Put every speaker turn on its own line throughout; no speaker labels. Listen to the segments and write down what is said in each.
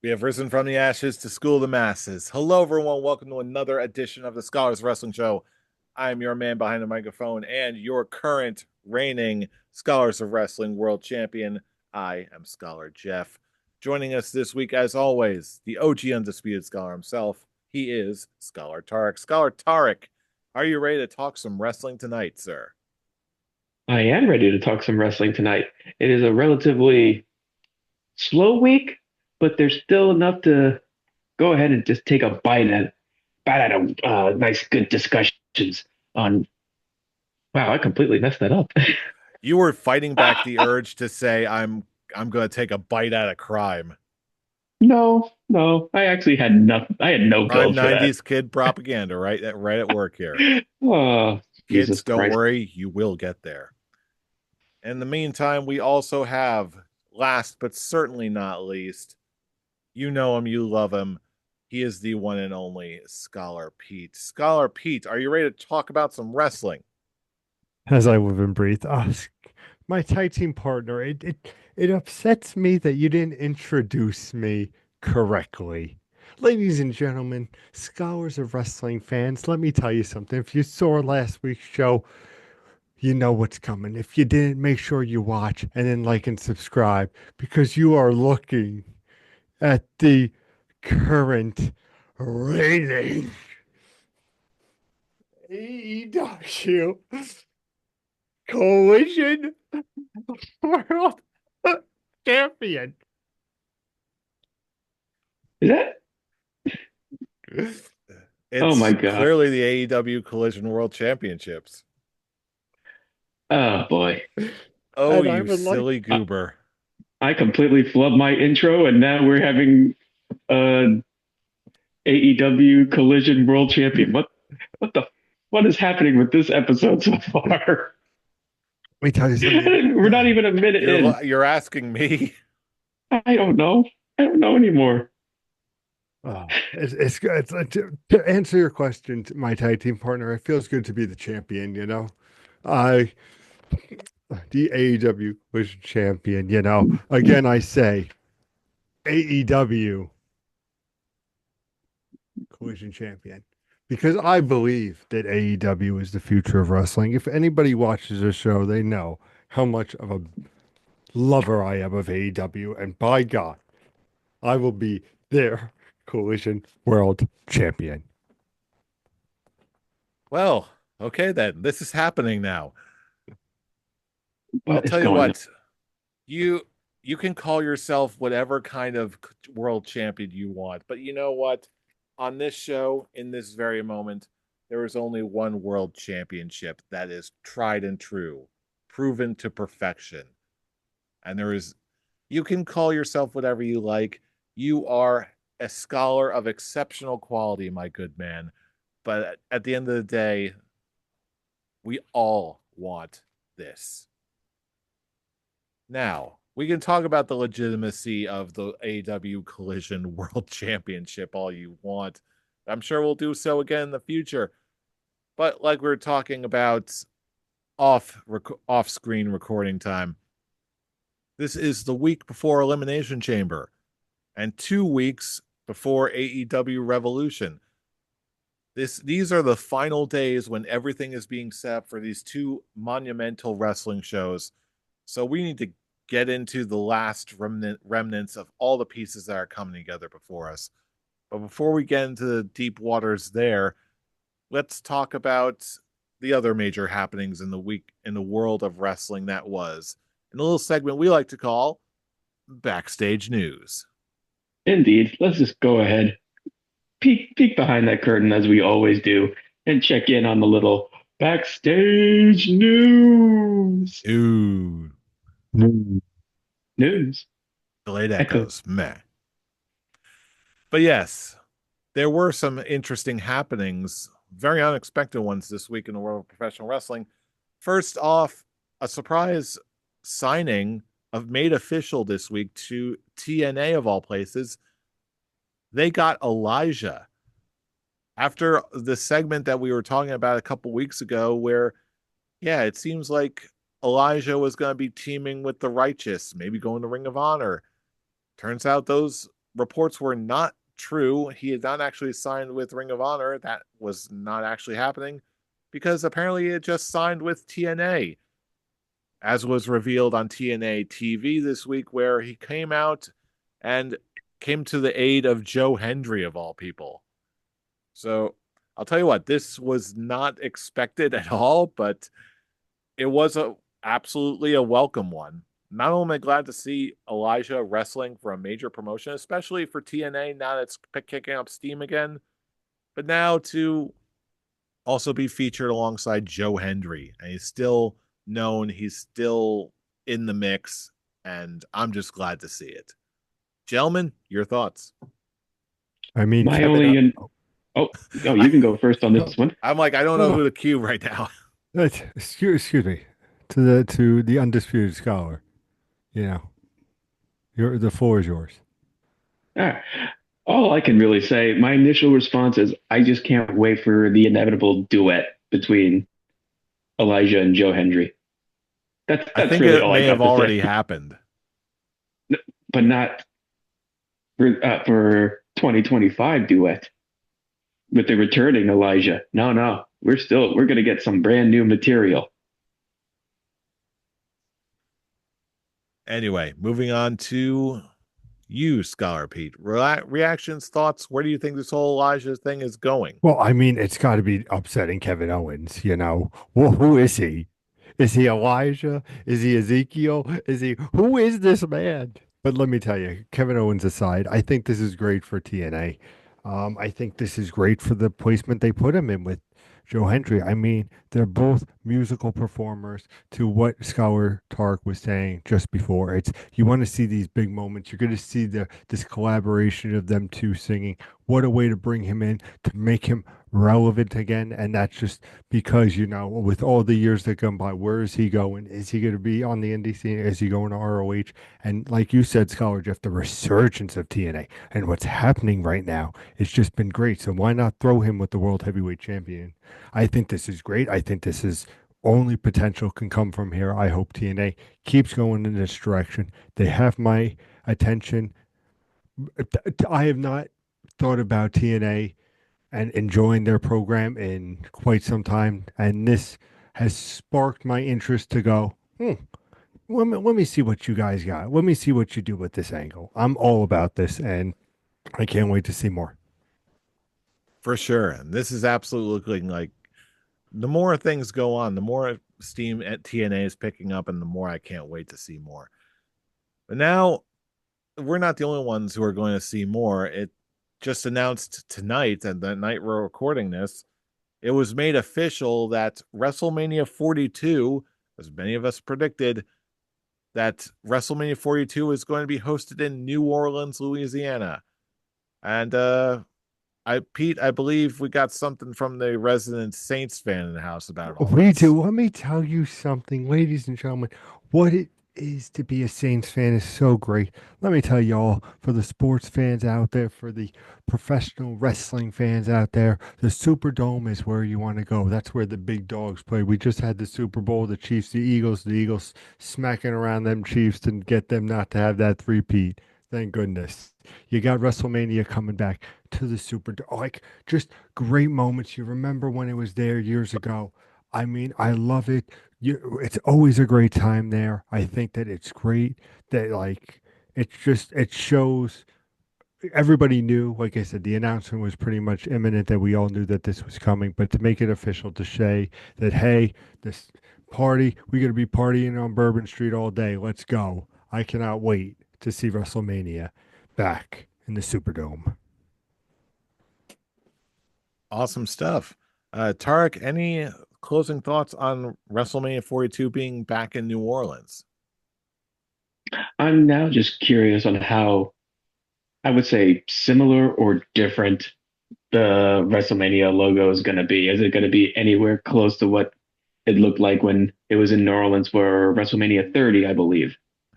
We have risen from the ashes to school the masses. Hello, everyone. Welcome to another edition of the Scholars Wrestling Show. I am your man behind the microphone and your current reigning Scholars of Wrestling World Champion. I am Scholar Jeff. Joining us this week, as always, the OG Undisputed Scholar himself. He is Scholar Tarek. Scholar Tarek, are you ready to talk some wrestling tonight, sir?
I am ready to talk some wrestling tonight. It is a relatively slow week, but there's still enough to go ahead and just take a bite at a nice, good discussions on. Wow, I completely messed that up.
You were fighting back the urge to say I'm going to take a bite out of crime.
No, no, I actually had nothing. I had no
Prime
build for that.
90s kid propaganda, right at work here.
Oh, Jesus
Kids, don't
Christ!
worry, you will get there. In the meantime, we also have, last but certainly not least, you know him, you love him. He is the one and only Scholar Pete. Scholar Pete, are you ready to talk about some wrestling?
As I live and breathe. My tag team partner, it upsets me that you didn't introduce me correctly. Ladies and gentlemen, scholars of wrestling fans, let me tell you something. If you saw last week's show, you know what's coming. If you didn't, make sure you watch and then like and subscribe because you are looking at the current reigning AEW Collision World Champion.
Is that? Oh my
It's
God!
clearly the AEW Collision World Championships.
Oh boy!
Oh,
And I
you
would like,
silly
I,
goober.
I completely flubbed my intro, and now we're having uh AEW Collision World Champion. What the what is happening with this episode so far?
let me tell you something.
We're not even a minute in.
You're asking me.
I don't know. I don't know anymore.
To answer your question, my tag team partner, it feels good to be the champion, you know? I, the AEW was champion, you know? Again, I say AEW Collision Champion because I believe that AEW is the future of wrestling. If anybody watches the show, they know how much of a lover I am of AEW, and by God, I will be their Collision World Champion.
Well, okay then. This is happening now. I'll
What is
tell you
going on?
what. You you can call yourself whatever kind of world champion you want, but you know what? On this show, in this very moment, there is only one world championship that is tried and true, proven to perfection. And there is you can call yourself whatever you like. You are a scholar of exceptional quality, my good man. But at the end of the day, we all want this. Now, we can talk about the legitimacy of the AW Collision World Championship all you want. I'm sure we'll do so again in the future. But like we were talking about off screen recording time, this is the week before Elimination Chamber and 2 weeks before AEW Revolution. These are the final days when everything is being set up for these two monumental wrestling shows. So we need to get into the last remnants of all the pieces that are coming together before us. But before we get into the deep waters there, let's talk about the other major happenings in the week in the world of wrestling that was in a little segment we like to call Backstage News.
Indeed. Let's just go ahead, peek behind that curtain as we always do, and check in on the little backstage news.
Ooh,
News.
delayed
Echo.
echoes, meh. But yes, there were some interesting happenings, very unexpected ones this week in the world of professional wrestling. First off, a surprise signing of made official this week to TNA of all places. They got Elijah after the segment that we were talking about a couple weeks ago, where, yeah, it seems like Elijah was going to be teaming with the Righteous, maybe going to Ring of Honor. Turns out those reports were not true. He had not actually signed with Ring of Honor. That was not actually happening because apparently he had just signed with TNA, as was revealed on TNA TV this week, where he came out and came to the aid of Joe Hendry, of all people. So I'll tell you what, this was not expected at all, but it was absolutely a welcome one. Not only am I glad to see Elijah wrestling for a major promotion, especially for TNA now that's kicking up steam again, but now to also be featured alongside Joe Hendry. And he's still known, he's still in the mix, and I'm just glad to see it. Gentlemen, your thoughts?
I mean,
My
Kevin.
only oh, you can go first on
No,
this one.
I'm like, I don't know
no,
who to cue right now.
excuse me. To the undisputed scholar. You know, the floor is yours.
Ah, all I can really say, my initial response is I just can't wait for the inevitable duet between Elijah and Joe Hendry.
I
That's
think
really
it
all I
may have
got to
already
say.
happened.
But not for 2025 duet with the returning Elijah. No, no, we're gonna get some brand new material.
Anyway, moving on to you, Scholar Pete. Reactions, thoughts. Where do you think this whole Elijah thing is going?
Well, I mean, it's got to be upsetting Kevin Owens, you know. Well, who is he? Is he Elijah? Is he Ezekiel? Who is this man? But let me tell you, Kevin Owens aside, I think this is great for TNA. I think this is great for the placement they put him in with Joe Hendry. I mean, they're both musical performers. To what Scholar Tark was saying just before, it's you want to see these big moments. You're going to see this collaboration of them two singing. What a way to bring him in to make him relevant again. And that's just because, you know, with all the years that come by, where is he going? Is he going to be on the indie scene? Is he going to ROH? And like you said, Scholar Jeff, the resurgence of TNA and what's happening right now, it's just been great. So why not throw him with the World Heavyweight Champion? I think this is great. I think this is only potential can come from here. I hope TNA keeps going in this direction. They have my attention. I have not thought about TNA and enjoying their program in quite some time, and this has sparked my interest to go. Let me see what you guys got. Let me see what you do with this angle. I'm all about this, and I can't wait to see more.
For sure. And this is absolutely looking like the more things go on, the more steam at TNA is picking up, and the more I can't wait to see more. But now we're not the only ones who are going to see more. It just announced tonight, and the night we're recording this, it was made official that WrestleMania 42, as many of us predicted, that WrestleMania 42 is going to be hosted in New Orleans, Louisiana. And Pete, I believe we got something from the resident Saints fan in the house about all
We
this.
do. Let me tell you something, ladies and gentlemen. What it is to be a Saints fan is so great. Let me tell y'all, for the sports fans out there, for the professional wrestling fans out there, the Superdome is where you want to go. That's where the big dogs play. We just had the Super Bowl, the Chiefs, the Eagles smacking around them Chiefs to get them not to have that three-peat. Thank goodness. You got WrestleMania coming back to the Superdome. Like, just great moments. You remember when it was there years ago. I mean, I love it. It's always a great time there. I think that it's great that like it shows everybody knew. Like I said, the announcement was pretty much imminent that we all knew that this was coming. But to make it official, to say that hey, this party, we're gonna be partying on Bourbon Street all day. Let's go! I cannot wait to see WrestleMania back in the Superdome.
Awesome stuff. Tarek, any closing thoughts on WrestleMania 42 being back in New Orleans?
I'm now just curious on how I would say similar or different the WrestleMania logo is going to be. Is it going to be anywhere close to what it looked like when it was in New Orleans for WrestleMania 30, I believe?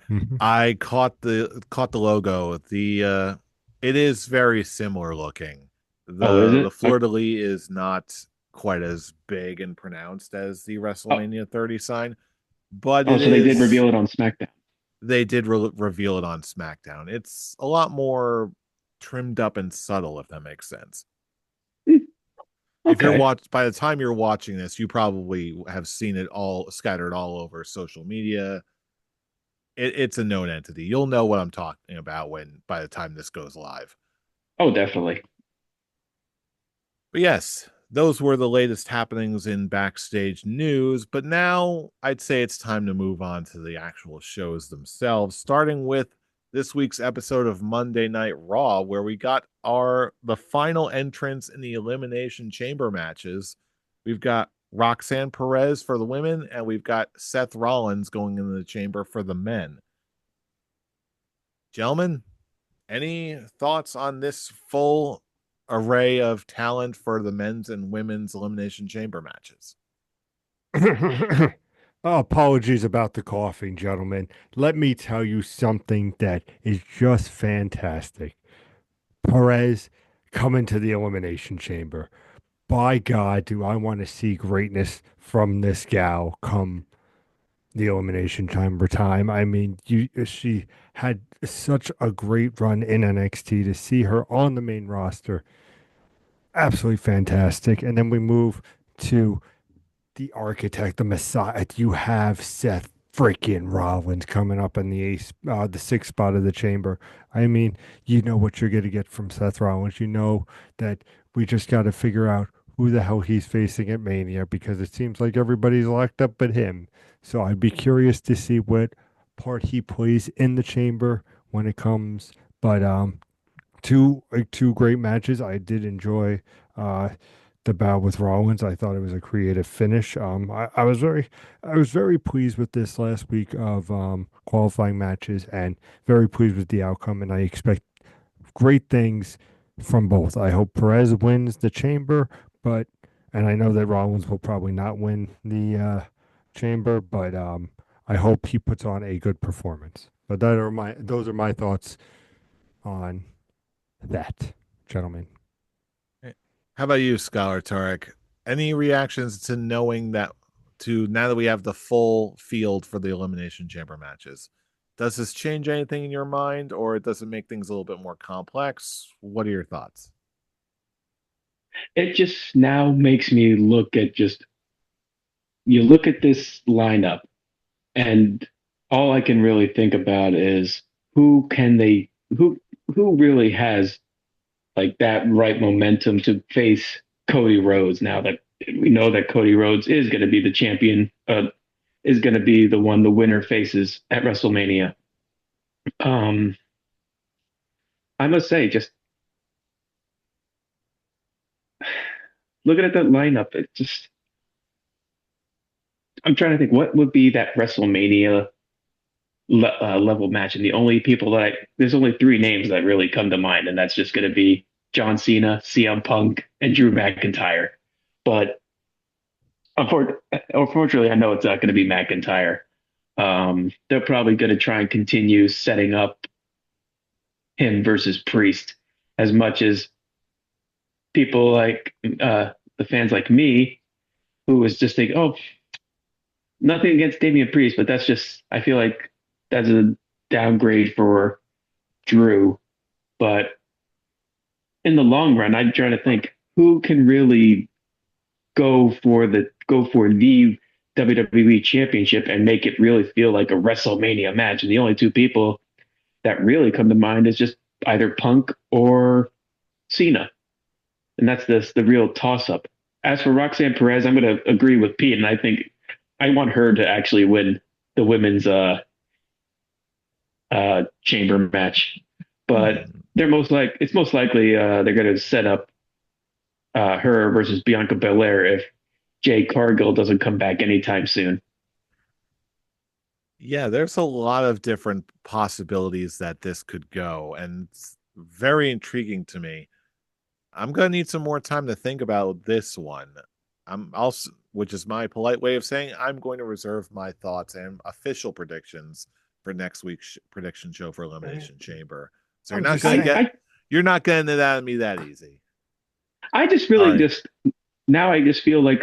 Mhm.
I caught the logo. The it is very similar looking.
Oh, is
The
it?
fleur de lis is not quite as big and pronounced as the
Oh,
WrestleMania 30 sign, but
oh,
it
so they did
is
reveal it on SmackDown.
they did reveal it on SmackDown. It's a lot more. trimmed up and subtle, if that makes sense.
Hmm,
If you're
okay.
by the time you're watching this, you probably have seen it all scattered all over social media. It's a known entity. You'll know what I'm talking about when by the time this goes live.
Oh, definitely.
But yes, those were the latest happenings in backstage news. But now I'd say it's time to move on to the actual shows themselves, starting with this week's episode of Monday Night Raw, where we got the final entrance in the Elimination Chamber matches. We've got Roxanne Perez for the women, and we've got Seth Rollins going into the chamber for the men. Gentlemen, any thoughts on this full array of talent for the men's and women's Elimination Chamber matches?
Apologies about the coughing, gentlemen. Let me tell you something that is just fantastic. Perez coming to the Elimination Chamber. By God, do I want to see greatness from this gal come the Elimination Chamber time. I mean, she had such a great run in NXT. To see her on the main roster, absolutely fantastic. And then we move to the architect, the Messiah. You have Seth freaking Rollins coming up in the sixth spot of the chamber. I mean, you know what you're going to get from Seth Rollins. You know that we just got to figure out who the hell he's facing at Mania because it seems like everybody's locked up but him. So I'd be curious to see what part he plays in the chamber when it comes. But two great matches. I did enjoy uh the bout with Rollins. I thought it was a creative finish. I was very pleased with this last week of qualifying matches and very pleased with the outcome. And I expect great things from both. I hope Perez wins the chamber, but and I know that Rollins will probably not win the chamber, but I hope he puts on a good performance. But those are my thoughts on that, gentlemen.
How about you, Scholar Tarek? Any reactions to knowing that to now that we have the full field for the Elimination Chamber matches? Does this change anything in your mind, or does it make things a little bit more complex? What are your thoughts?
It just now makes me look at just you look at this lineup, and all I can really think about is who can they who really has like that right momentum to face Cody Rhodes now that we know that Cody Rhodes is going to be the champion, is going to be the one the winner faces at WrestleMania. Um, I must say, just looking at that lineup, it just I'm trying to think what would be that WrestleMania level match, and the only people that there's only three names that really come to mind, and that's just going to be John Cena, CM Punk, and Drew McIntyre. But unfortunately, I know it's not going to be McIntyre. They're probably going to try and continue setting up him versus Priest as much as people like the fans like me who was just thinking, oh, nothing against Damian Priest, but that's just I feel like that's a downgrade for Drew. But in the long run, I'm trying to think who can really go for the WWE Championship and make it really feel like a WrestleMania match. And the only two people that really come to mind is just either Punk or Cena, and that's the real toss up. As for Roxanne Perez, I'm going to agree with Pete, and I think I want her to actually win the women's chamber match. But
Hmm.
it's most likely they're going to set up her versus Bianca Belair if Jade Cargill doesn't come back anytime soon.
Yeah, there's a lot of different possibilities that this could go, and it's very intriguing to me. I'm gonna need some more time to think about this one. I'm also, which is my polite way of saying I'm going to reserve my thoughts and official predictions for next week's prediction show for Elimination Chamber. So
I'm just saying.
you're not getting it out of me that easy.
I just really
Sorry.
just now I just feel like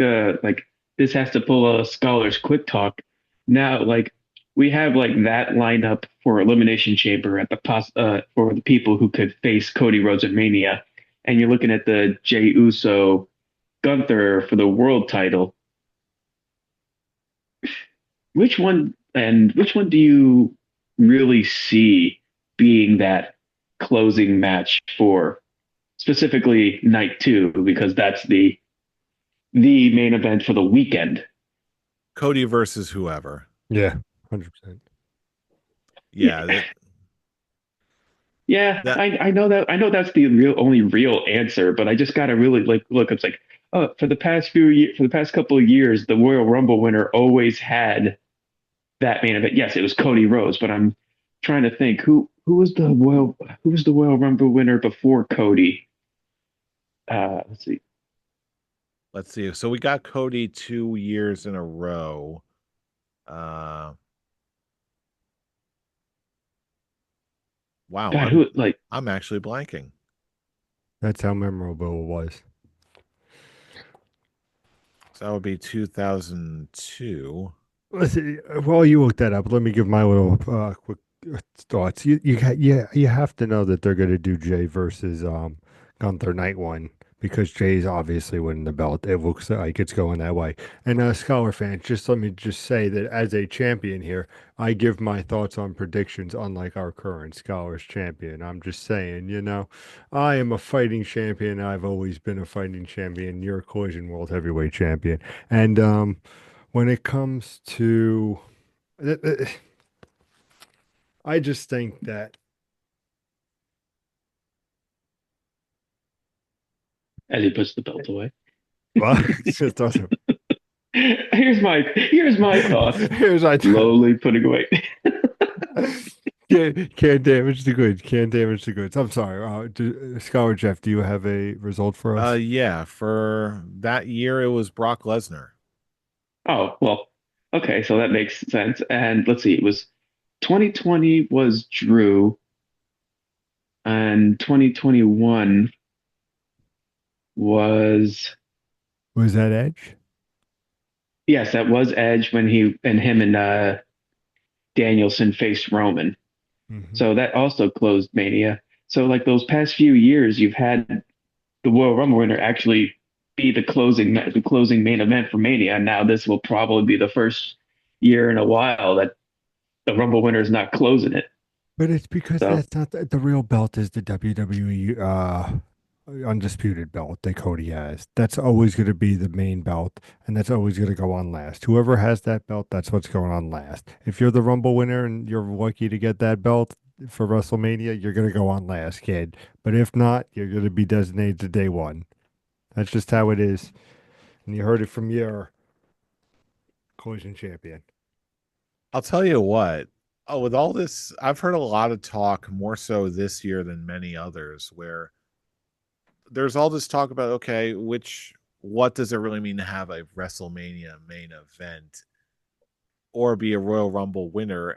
this has to pull a scholar's quick talk. Now, like we have like that lineup for Elimination Chamber at the for the people who could face Cody Rhodes at Mania, and you're looking at the Jey Uso Gunther for the world title. Which one do you really see being that closing match for specifically night two, because that's the main event for the weekend.
Cody versus whoever.
Yeah, 100%.
Yeah,
Yeah, yeah,
that
I know that's the only real answer, but I just gotta really like look. It's like, oh, for the past few years, for the past couple of years, the Royal Rumble winner always had that main event. Yes, it was Cody Rhodes, but I'm trying to think who was the Royal Rumble winner before Cody? Let's see.
let's see. So we got Cody 2 years in a row. Uh wow,
God,
I'm
who like
I'm actually blanking.
That's how memorable it was.
So that would be 2002.
Listen, while you look that up, let me give my little quick thoughts. You have to know that they're going to do Jay versus Gunther night one because Jay's obviously winning the belt. It looks like it's going that way. And Scholar fans, just let me just say that as a champion here, I give my thoughts on predictions, unlike our current Scholars champion. I'm just saying, I am a fighting champion. I've always been a fighting champion. You're a Collision World Heavyweight champion, and when it comes to, I just think that,
as he puts the belt away.
well, it's just awesome.
Here's my thoughts.
Here's I
Slowly putting away.
can't damage the goods. Can't damage the goods. I'm sorry. Scholar Jeff, do you have a result for us?
Yeah, for that year it was Brock Lesnar.
Oh, well, okay, so that makes sense. And let's see, it was 2020 was Drew, and 2021 was,
Was that Edge?
yes, that was Edge when him and Danielson faced Roman.
Hmm.
So that also closed Mania. So like those past few years, you've had the Royal Rumble winner actually be the closing main event for Mania. And now this will probably be the first year in a while that the Rumble winner is not closing it.
But it's because
So
that's not the real belt is the WWE undisputed belt that Cody has. That's always going to be the main belt, and that's always going to go on last. Whoever has that belt, that's what's going on last. If you're the Rumble winner and you're lucky to get that belt for WrestleMania, you're going to go on last, kid. But if not, you're going to be designated to day one. That's just how it is. And you heard it from your collision champion.
I'll tell you what. Oh, with all this, I've heard a lot of talk, more so this year than many others, where there's all this talk about, okay, what does it really mean to have a WrestleMania main event or be a Royal Rumble winner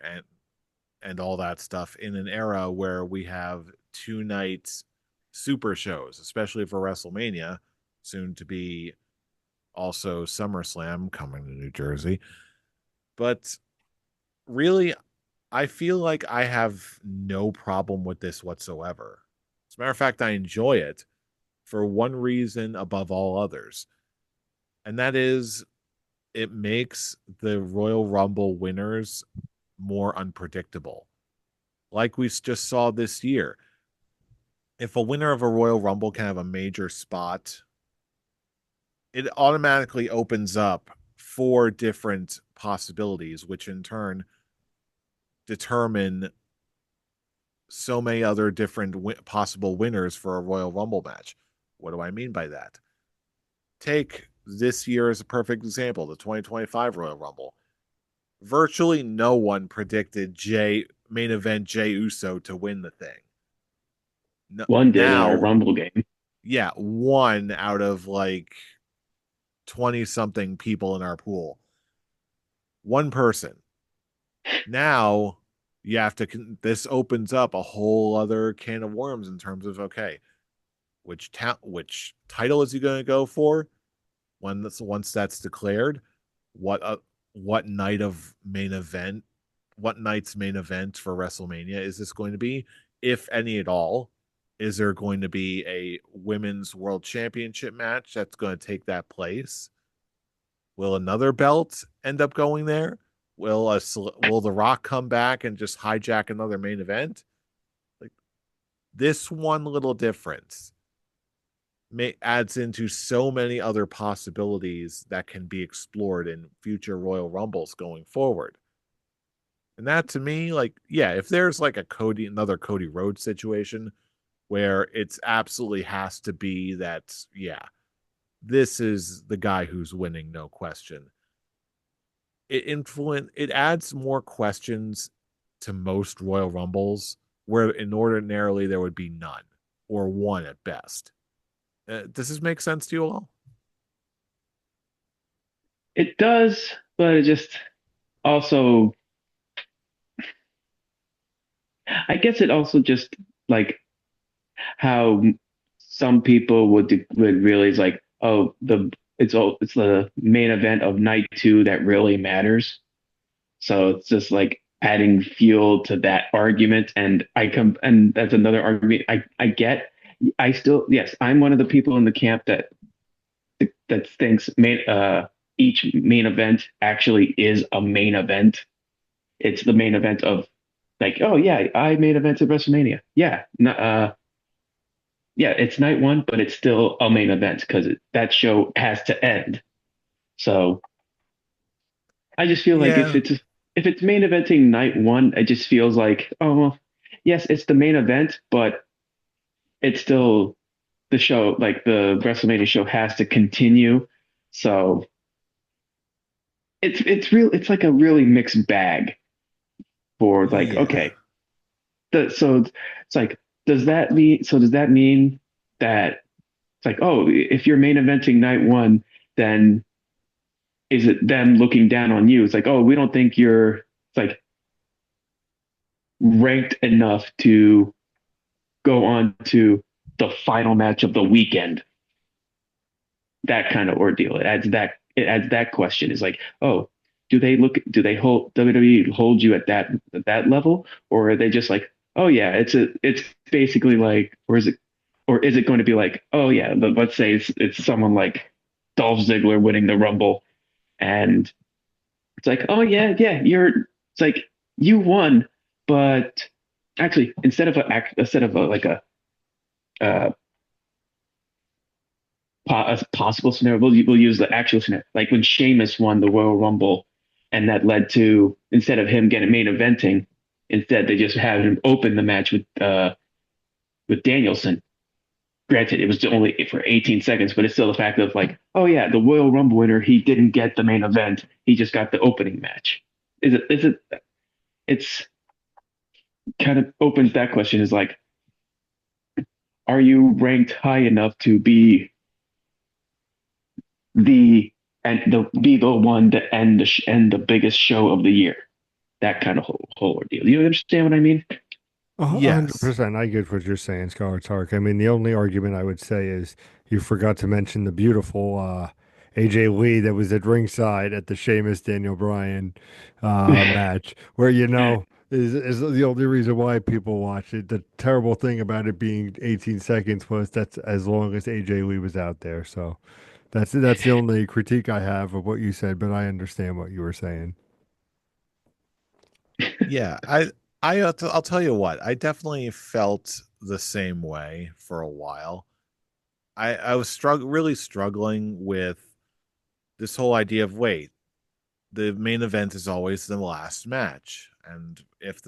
and all that stuff in an era where we have 2 nights super shows, especially for WrestleMania, soon to be also SummerSlam coming to New Jersey. But really, I feel like I have no problem with this whatsoever. As a matter of fact, I enjoy it for one reason above all others, and that is it makes the Royal Rumble winners more unpredictable. Like we just saw this year. If a winner of a Royal Rumble can have a major spot, it automatically opens up 4 different possibilities, which in turn determine so many other different possible winners for a Royal Rumble match. What do I mean by that? Take this year as a perfect example, the 2025 Royal Rumble. Virtually no one predicted main event Jey Uso to win the thing. No,
one did in our
now,
Rumble game.
yeah, one out of like 20 something people in our pool. One person. Now you have to, this opens up a whole other can of worms in terms of, okay, which title is he going to go for once that's declared? What night of main event what night's main event for WrestleMania is this going to be, if any at all? Is there going to be a women's world championship match that's going to take that place? Will another belt end up going there? Will The Rock come back and just hijack another main event? Like, this one little difference adds into so many other possibilities that can be explored in future Royal Rumbles going forward. And that to me, like, yeah, if there's like another Cody Rhodes situation where it's absolutely has to be that, yeah, this is the guy who's winning, no question. It adds more questions to most Royal Rumbles where in ordinarily there would be none or one at best. Does this make sense to you all?
It does, but it just also, I guess it also just like how some people would realize like, oh, it's the main event of night two that really matters. So it's just like adding fuel to that argument. And that's another argument I get. I still, yes, I'm one of the people in the camp that thinks each main event actually is a main event. It's the main event of like, oh yeah, I main event at WrestleMania. Yeah, yeah, it's night one, but it's still a main event because that show has to end. So I just feel like
Yeah.
if it's main eventing night one, it just feels like, oh well, yes, it's the main event, but it's still the show, like the WrestleMania show has to continue. So it's like a really mixed bag for like,
Yeah.
okay, so it's like, does that mean that it's like, oh, if you're main eventing night one, then is it them looking down on you? It's like, oh, we don't think you're it's like ranked enough to go on to the final match of the weekend. That kind of ordeal. It adds that question. Is like, oh, do they hold WWE hold you at that level? Or are they just like, oh yeah, it's basically like, or is it going to be like, oh yeah, let's say it's someone like Dolph Ziggler winning the Rumble and it's like, oh yeah, yeah, it's like you won, but actually instead of like uh, a possible scenario, we'll use the actual scenario, like when Sheamus won the Royal Rumble, and that led to instead of him getting main eventing, instead they just had him open the match with Danielson. Granted, it was only for 18 seconds, but it's still the fact of like, oh yeah, the Royal Rumble winner, he didn't get the main event, he just got the opening match. Is it it's kind of opens that question is like, are you ranked high enough to be the one to end the biggest show of the year? That kind of whole ordeal. You understand what I mean?
Yes.
100%. I get what you're saying, Scarlet Tark. I mean, the only argument I would say is you forgot to mention the beautiful AJ Lee that was at ringside at the Sheamus Daniel Bryan match, where is the only reason why people watch it. The terrible thing about it being 18 seconds was that's as long as AJ Lee was out there. So that's the only critique I have of what you said, but I understand what you were saying.
Yeah. I'll tell you what, I definitely felt the same way for a while. I was really struggling with this whole idea of wait, the main event is always the last match. And if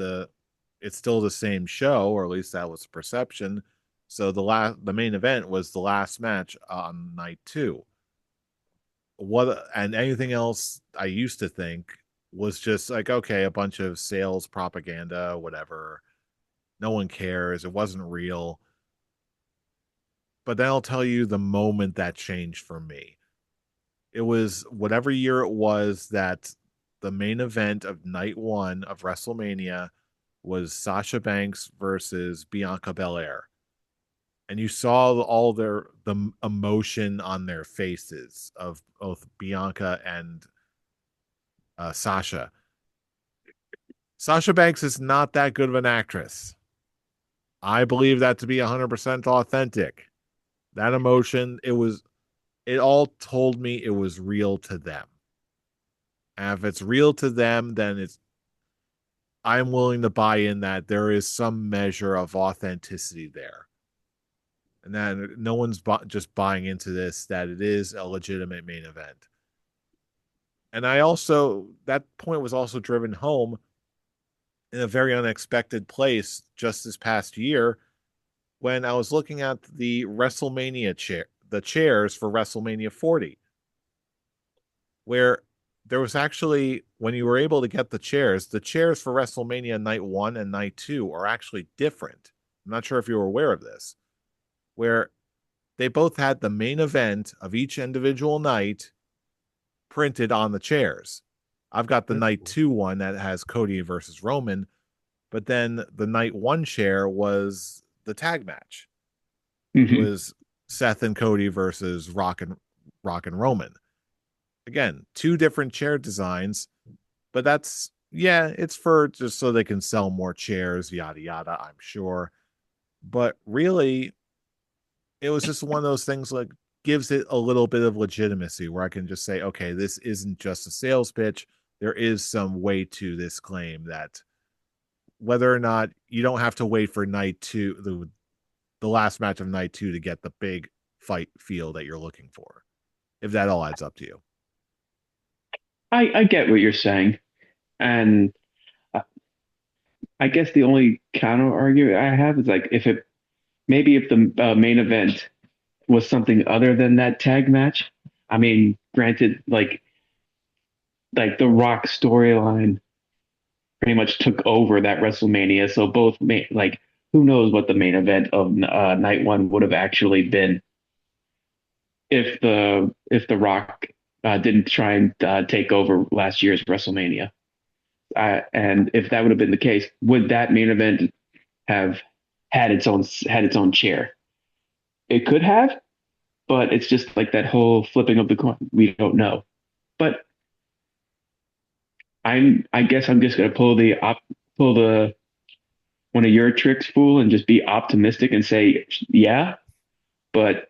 it's still the same show, or at least that was the perception. So the main event was the last match on night two. What and anything else I used to think was just like, okay, a bunch of sales propaganda, whatever. No one cares. It wasn't real. But then I'll tell you the moment that changed for me. It was whatever year it was that the main event of night one of WrestleMania was Sasha Banks versus Bianca Belair. And you saw all the emotion on their faces of both Bianca and Sasha. Sasha Banks is not that good of an actress. I believe that to be 100% authentic. That emotion, it all told me it was real to them. And if it's real to them, then I'm willing to buy in that there is some measure of authenticity there. And that no one's just buying into this, that it is a legitimate main event. And that point was also driven home in a very unexpected place just this past year when I was looking at the the chairs for WrestleMania 40, where there was actually, when you were able to get the chairs for WrestleMania night 1 and night 2 are actually different. I'm not sure if you were aware of this, where they both had the main event of each individual night printed on the chairs. I've got the
That's
night
cool.
2 one that has Cody versus Roman, but then the night 1 chair was the tag match. It
Hmm.
was Seth and Cody versus Rock and Roman. Again, two different chair designs, but it's for just so they can sell more chairs, yada yada, I'm sure. But really, it was just one of those things like gives it a little bit of legitimacy where I can just say, okay, this isn't just a sales pitch. There is some weight to this claim that whether or not you don't have to wait for night two, the last match of night 2 to get the big fight feel that you're looking for. If that all adds up to you.
I get what you're saying, and uh, I guess the only counter argument I have is like if the main event was something other than that tag match. I mean, granted, like the Rock storyline pretty much took over that WrestleMania, so like who knows what the main event of night one would have actually been if the Rock didn't try and take over last year's WrestleMania. And if that would have been the case, would that main event have had its own chair? It could have, but it's just like that whole flipping of the coin. We don't know. But I guess I'm just gonna pull the one of your tricks, fool, and just be optimistic and say yeah. But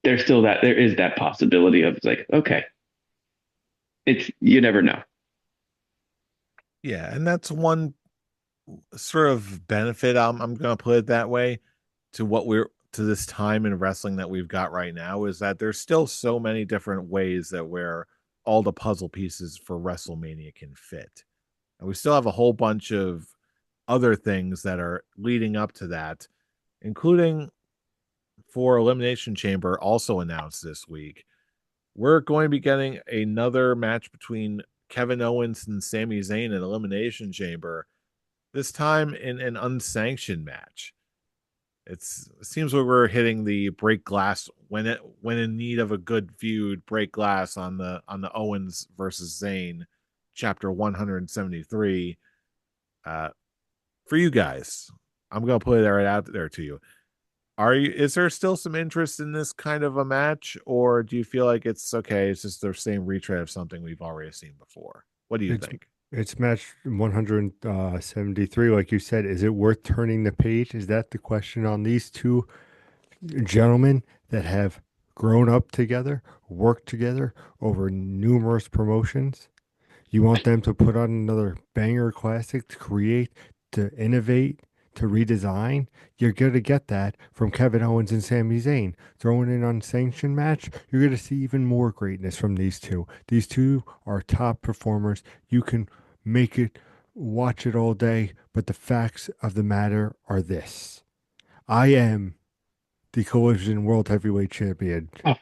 there is that possibility of like okay, it's you never know.
Yeah, and that's one sort of benefit. I'm going to put it that way to what we're to this time in wrestling that we've got right now is that there's still so many different ways that where all the puzzle pieces for WrestleMania can fit. And we still have a whole bunch of other things that are leading up to that, including for Elimination Chamber also announced this week. We're going to be getting another match between Kevin Owens and Sami Zayn in Elimination Chamber, this time in an unsanctioned match. It seems like we're hitting the break glass when in need of a good feud, break glass on the Owens versus Zayn chapter 173. Uh, for you guys, I'm gonna put it right out there to you. Is there still some interest in this kind of a match, or do you feel like it's okay, it's just the same retread of something we've already seen before? What do you
It's
think?
it's match 173, like you said. Is it worth turning the page? Is that the question on these two gentlemen that have grown up together, worked together over numerous promotions? You want them to put on another banger classic to create, to innovate, to redesign? You're going to get that from Kevin Owens and Sami Zayn. Throwing in unsanctioned match, you're going to see even more greatness from these two. These two are top performers. You can make it, watch it all day, but the facts of the matter are this. I am the Collision World Heavyweight Champion.
Oh,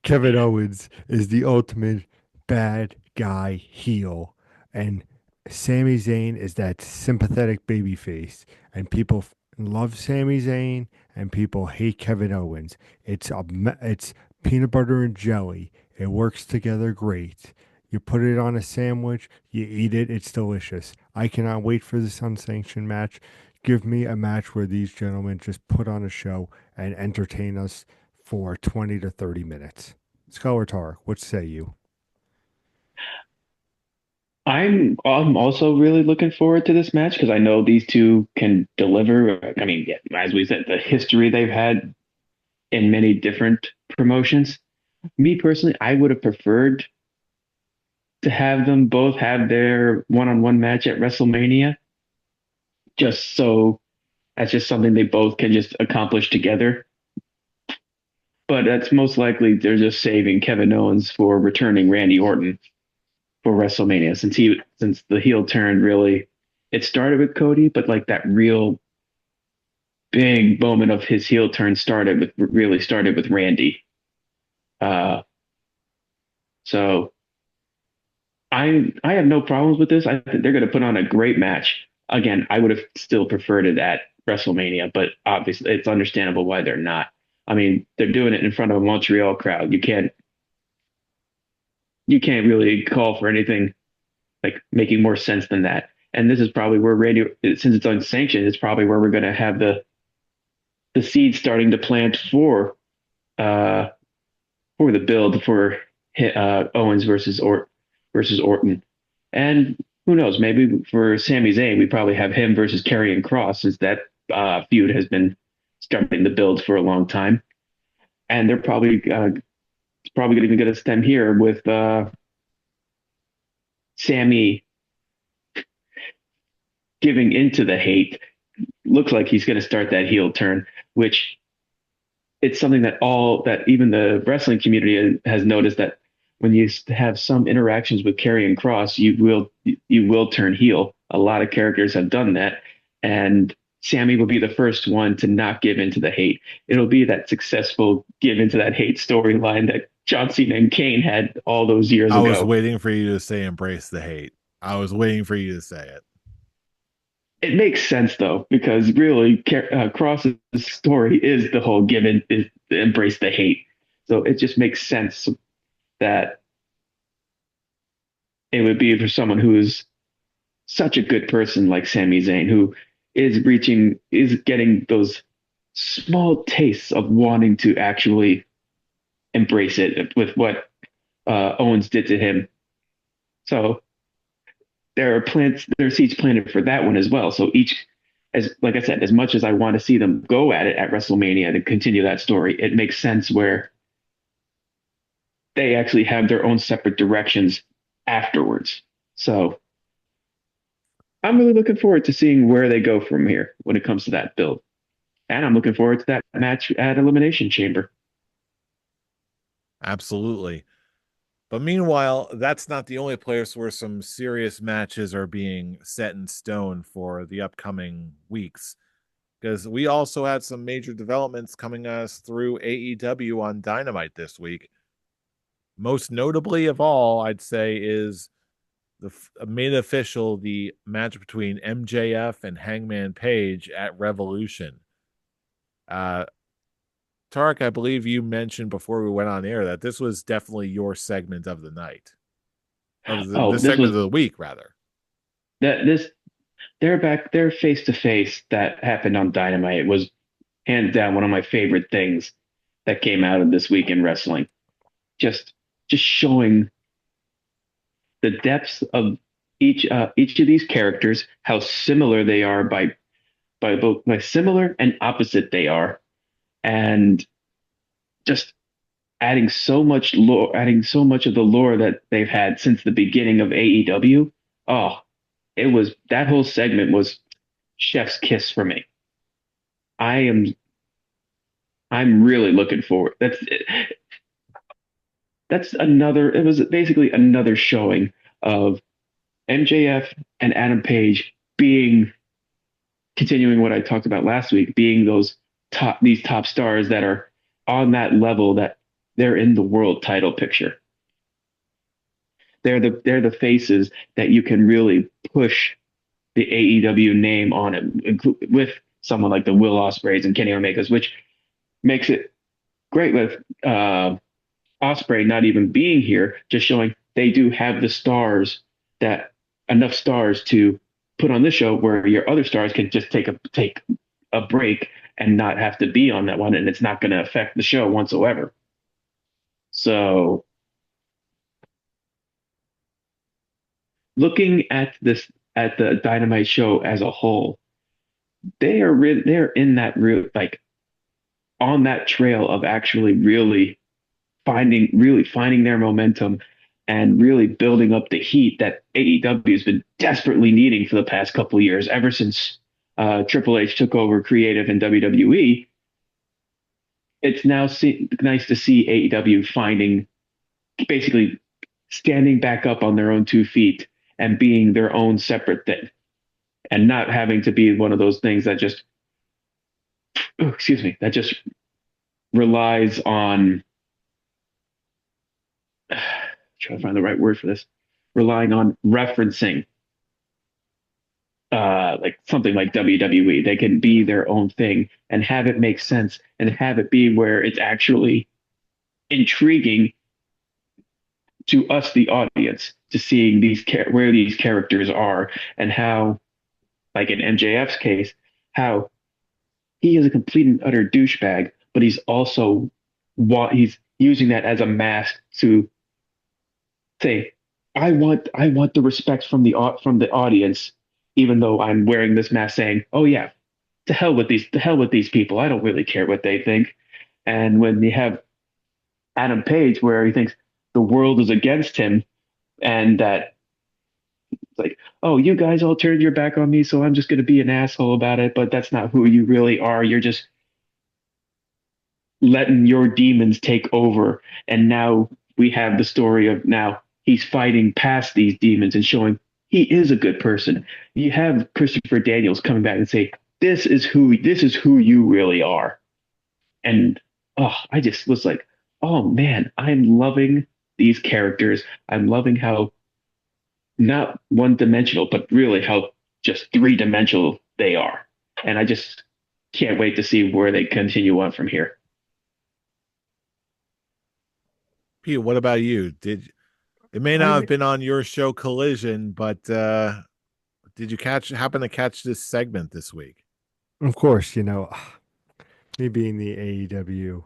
Kevin Owens is the ultimate bad guy heel, and Sami Zayn is that sympathetic baby face. And people love Sami Zayn, and people hate Kevin Owens. It's peanut butter and jelly. It works together great. You put it on a sandwich, you eat it, it's delicious. I cannot wait for this unsanctioned match. Give me a match where these gentlemen just put on a show and entertain us for 20 to 30 minutes. Scholar Tark, what say you?
I'm also really looking forward to this match because I know these two can deliver. I mean, yeah, as we said, the history they've had in many different promotions. Me personally, I would have preferred to have them both have their one-on-one match at WrestleMania, just so that's just something they both can just accomplish together. But that's most likely they're just saving Kevin Owens for returning Randy Orton for WrestleMania since the heel turn really it started with Cody, but like that real big moment of his heel turn started with Randy. Uh, so I have no problems with this. I think they're going to put on a great match. Again, I would have still preferred it at WrestleMania, but obviously it's understandable why they're not. I mean, they're doing it in front of a Montreal crowd. You can't really call for anything like making more sense than that. And this is probably where radio, since it's unsanctioned, it's probably where we're going to have the seed starting to plant uh for the build for Owens versus Orton. And who knows, maybe for Sami Zayn, we probably have him versus Karrion Cross, since that feud has been starting to build for a long time. And they're probably even going to stem here with Sammy giving into the hate. Looks like he's going to start that heel turn, which it's something that even the wrestling community has noticed that when you have some interactions with Karrion Cross, you will turn heel. A lot of characters have done that, and Sammy will be the first one to not give into the hate. It'll be that successful give into that hate storyline that John Cena and Kane had all those years
I was
ago.
waiting for you to say embrace the hate. I was waiting for you to say it.
It makes sense though, because really, Cross's story is the whole is embrace the hate. So it just makes sense that it would be for someone who is such a good person like Sami Zayn, who is getting those small tastes of wanting to actually embrace it with what Owens did to him. So there are seeds planted for that one as well. So as like I said, as much as I want to see them go at it at WrestleMania to continue that story, it makes sense where they actually have their own separate directions afterwards. So I'm really looking forward to seeing where they go from here when it comes to that build. And I'm looking forward to that match at Elimination Chamber.
Absolutely. But meanwhile, that's not the only place where some serious matches are being set in stone for the upcoming weeks. Because we also had some major developments coming us through AEW on Dynamite this week. Most notably of all, I'd say, is made official the match between MJF and Hangman Page at Revolution. Uh, Tarek, I believe you mentioned before we went on air that this was definitely your segment of the night, of
Oh,
the segment of the week, rather.
this they're back their face to face that happened on Dynamite. It was hands down one of my favorite things that came out of this week in wrestling. Just just showing the depths of each of these characters, how similar they are by similar and opposite they are, and just adding so much of the lore that they've had since the beginning of AEW. Oh, it was that whole segment was chef's kiss for me. I am I'm really looking forward. That's another. It was basically another showing of MJF and Adam Page being continuing what I talked about last week, being these top stars that are on that level that they're in the world title picture. They're the faces that you can really push the AEW name on it with someone like the Will Ospreays and Kenny Omegas, which makes it great with Osprey not even being here, just showing they do have the stars that enough stars to put on this show where your other stars can just take a break and not have to be on that one, and it's not going to affect the show whatsoever. So looking at the Dynamite show as a whole, they're in that real like on that trail of actually really finding their momentum and really building up the heat that AEW has been desperately needing for the past couple of years, ever since Triple H took over creative in WWE. It's now nice to see AEW finding basically standing back up on their own 2 feet and being their own separate thing and not having to be one of those things that just, oh, excuse me, that just relies on, trying to find the right word for this, relying on referencing like something like WWE. They can be their own thing and have it make sense and have it be where it's actually intriguing to us, the audience, to seeing where these characters are and how, like in MJF's case, how he is a complete and utter douchebag, but he's also he's using that as a mask to say, I want the respect from the audience, even though I'm wearing this mask, saying, oh yeah, to hell with these people. I don't really care what they think. And when you have Adam Page, where he thinks the world is against him, and that it's like, oh, you guys all turned your back on me, so I'm just going to be an asshole about it. But that's not who you really are. You're just letting your demons take over. And now we have the story of now he's fighting past these demons and showing he is a good person. You have Christopher Daniels coming back and say, this is who you really are. And oh, I just was like, oh man, I'm loving these characters. I'm loving how not one dimensional, but really how just 3 dimensional they are. And I just can't wait to see where they continue on from here.
Pete, what about you? Did it may
I
not have
mean,
been on your show Collision, but did you happen to catch this segment this week?
of course, me being the AEW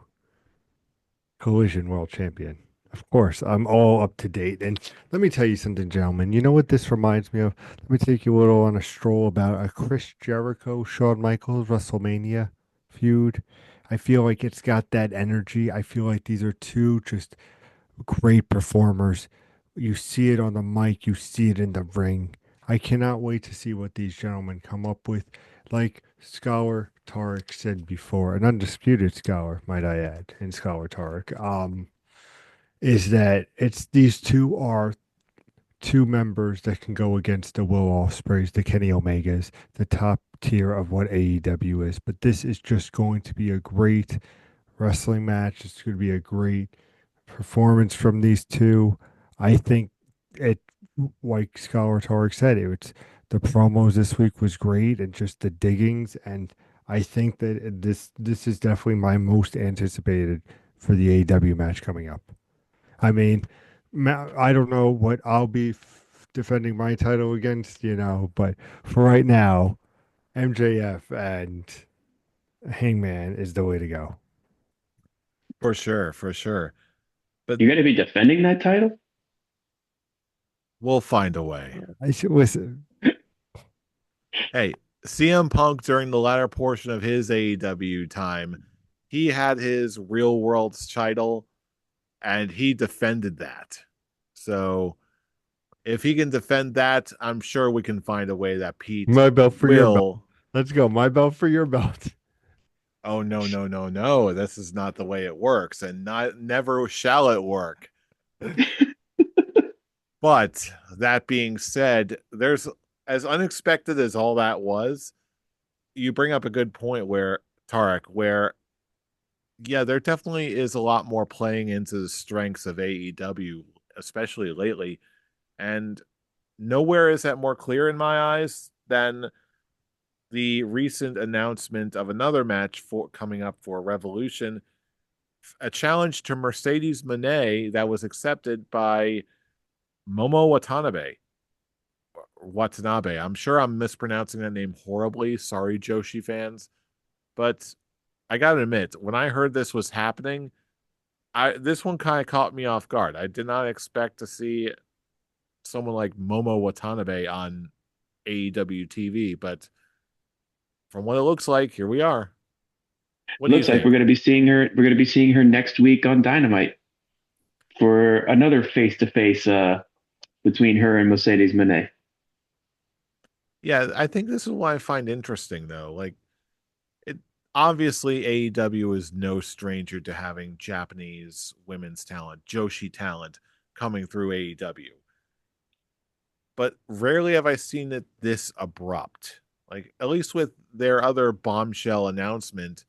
Collision World Champion. Of course, I'm all up to date. And let me tell you something, gentlemen. You know what this reminds me of? Let me take you a little on a stroll about a Chris Jericho, Shawn Michaels WrestleMania feud. I feel like it's got that energy. I feel like these are two just great performers. You see it on the mic, you see it in the ring. I cannot wait to see what these gentlemen come up with. Like Scholar Tarek said before, an undisputed scholar, might I add, in Scholar Tarek, is that it's these two are two members that can go against the Will Ospreys, the Kenny Omegas, the top tier of what AEW is. But this is just going to be a great wrestling match. It's going to be a great performance from these two. I think it, like Scholar Tarek said, it's the promos this week was great and just the diggings. And I think that this is definitely my most anticipated for the AEW match coming up. I mean, I don't know what I'll be defending my title against, but for right now, MJF and Hangman is the way to go.
For sure, for sure. But
You're going to be defending that title?
we'll find a way.
I should listen.
Hey, CM Punk during the latter portion of his AEW time, he had his real world title and he defended that. So if he can defend that, I'm sure we can find a way that Pete
My belt for your belt.
will.
Let's go. My belt for your belt.
Oh no, no, no, no. This is not the way it works, and not never shall it work. But that being said, there's as unexpected as all that was, you bring up a good point where Tarek, where yeah, there definitely is a lot more playing into the strengths of AEW, especially lately. And nowhere is that more clear in my eyes than the recent announcement of another match for coming up for Revolution, a challenge to Mercedes Moné that was accepted by Momo Watanabe. Watanabe. I'm sure I'm mispronouncing that name horribly. Sorry, Joshi fans. But I gotta admit, when I heard this was happening, this one kind of caught me off guard. I did not expect to see someone like Momo Watanabe on AEW TV, but from what it looks like, here we are. What do you
Looks like we're
think?
going to be seeing her. We're going to be seeing her next week on Dynamite for another face-to-face between her and Mercedes Moné.
Yeah, I think this is what I find interesting though. Like it obviously AEW is no stranger to having Japanese women's talent, Joshi talent coming through AEW. But rarely have I seen it this abrupt. Like at least with their other bombshell announcement,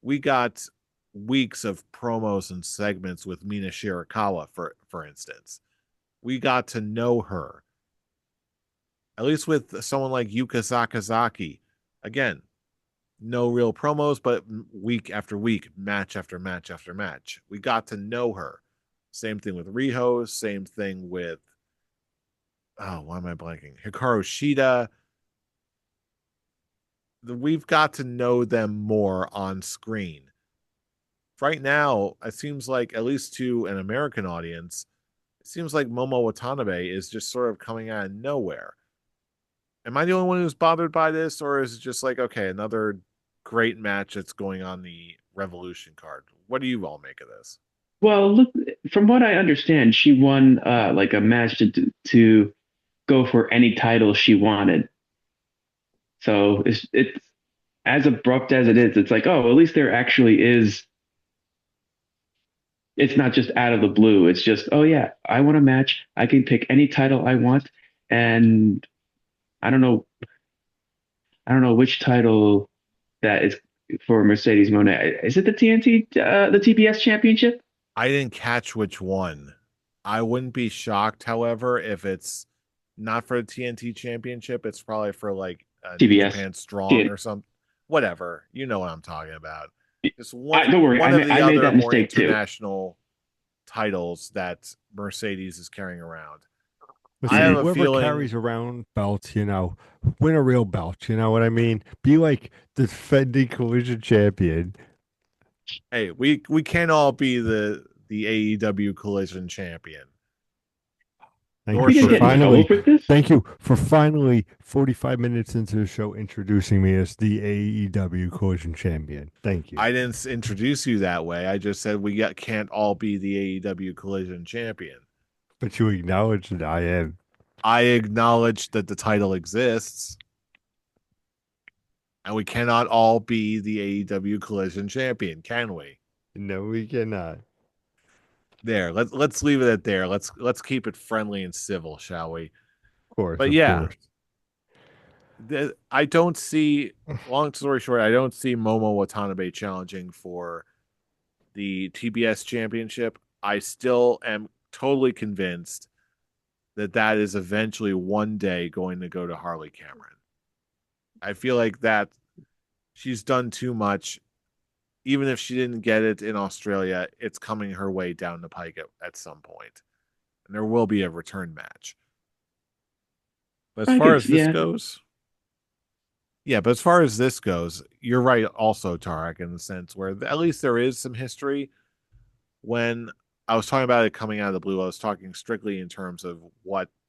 we got weeks of promos and segments with Mina Shirakawa for instance. We got to know her. At least with someone like Yuka Sakazaki. Again, no real promos, but week after week, match after match after match. We got to know her. Same thing with Riho, same thing with why am I blanking? Hikaru Shida. We've got to know them more on screen. Right now, it seems like, at least to an American audience, it seems like Momo Watanabe is just sort of coming out of nowhere. Am I the only one who's bothered by this, or is it just like, okay, another great match that's going on the Revolution card? What do you all make of this?
Well, look, from what I understand, she won like a match to go for any title she wanted. So it's as abrupt as it is. It's like, oh, at least there actually is. It's not just out of the blue. It's just, oh yeah, I want a match. I can pick any title I want, and I don't know, I don't know which title that is for Mercedes Moné. Is it the TNT, the TBS Championship?
I didn't catch which one. I wouldn't be shocked, however, if it's not for the TNT Championship. It's probably for like New
TBS.
Japan Strong
TN
or something. Whatever. You know what I'm talking about. Just
don't worry,
one of the
I made
other
that
more
mistake too.
international titles that Mercedes is carrying around. I
Listen,
have
Mm.
a
whoever
feeling.
carries around belts, win a real belt. You know what I mean? Be like the defending collision champion.
Hey, we can't all be the AEW Collision Champion,
Thank
Are
nor
you
we gonna
for
get
should
in
we.
trouble
finally,
for this?
thank you for finally 45 minutes into the show introducing me as the AEW collision champion. Thank you.
I didn't introduce you that way. I just said can't all be the AEW Collision Champion.
But you acknowledge that I am.
I acknowledge that the title exists, and we cannot all be the AEW Collision Champion, can we?
No, we cannot.
There, let's leave it at there. Let's keep it friendly and civil, shall we?
Of course,
But
of
yeah,
course.
I don't see. Long story short, I don't see Momo Watanabe challenging for the TBS Championship. I still am totally convinced that that is eventually one day going to go to Harley Cameron. I feel like that she's done too much. Even if she didn't get it in Australia, it's coming her way down the pike at some point. And there will be a return match. But as
I
far
could,
as this
yeah.
goes, yeah, but as far as this goes, you're right also, Tarek, in the sense where at least there is some history. When I was talking about it coming out of the blue, I was talking strictly in terms of